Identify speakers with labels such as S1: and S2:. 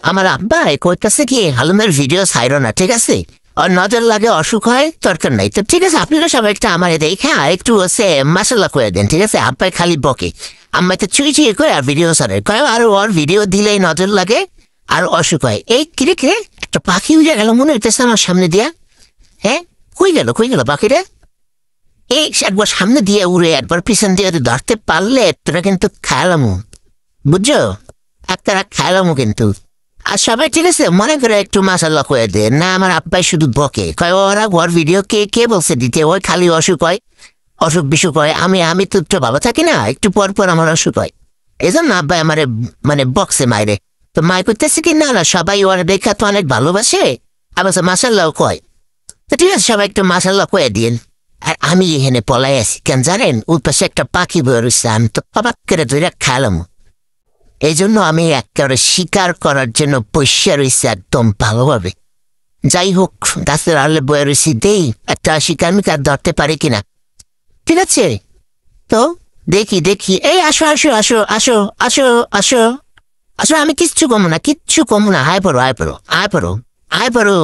S1: আমার আব্বা কইতাছে কি হালুমের ভিডিও ছাইরো না, ঠিক আছে? আর নজর লাগে অসুখ হয় দরকার নাই। তো ঠিক আছে, আপনারা সবাই একটা আমার দেখে একটু হচ্ছে মাসাল্লাহ করে দেন, ঠিক আছে? আব্বাই খালি বকে, আম্মা তো চুই চুই করে আর ভিডিও ছাড়ে, কয় আর ওর ভিডিও দিলেই নজর লাগে আর অসুখ হয়। এই কিরে কিরে একটা পাখি উড়ে গেল মনে হইতেছে আমার সামনে দিয়া। হ্যাঁ, কই গেল পাখিরে? এই একবার সামনে দিয়ে উড়ে একবার পিছন দিয়ে ধরতে পারলে তোরা কিন্তু খেলামু, বুঝছো? আপনারা খেলামু কিন্তু। আর সবাই ঠিক আছে মনে করে একটু মাসাল্লাহ করে দে না। আমার আব্বাই শুধু বকে, কয় ওরা ওর ভিডিও কে কে বলছে দিতে, ওই খালি অসুখ হয়, অসুখ বিসুখ হয়। আমি তো একটু ভালো থাকি না, একটু পর পর আমার অসুখ হয়। এই জন্য আব্বাই আমার মানে বক্সে মাইরে। তো মায় করতেছে কি না না সবাই ওরা দেখা তো অনেক ভালোবাসে, আবার মাসাল্লাহ কয়। তো ঠিক আছে সবাই একটু মাসাল্লাহ কয়ে দিন। আর আমি এখানে পলাই আছি কেন জানেন? ওর পাশে একটা পাখি বয়ে রয়েছে, আমি তো অবাক করে ধরে খেলাম। এই জন্য আমি একেবারে শিকার করার জন্য বসে রয়েছি একদম ভালোভাবে। যাই হোক, গাছের আড়ালে বয়ে রয়েছি, দেই একটা শিকার মিকার ধরতে পারি কিনা। ঠিক আছে, তো দেখি দেখি। এই আসো আসো আসো আসো আসো আসো আসো, আমি কিচ্ছু কমো না, কিচ্ছু কমো না। আয় পড়ো আয় পড়ো আয় পড়ো আয় পড়ো।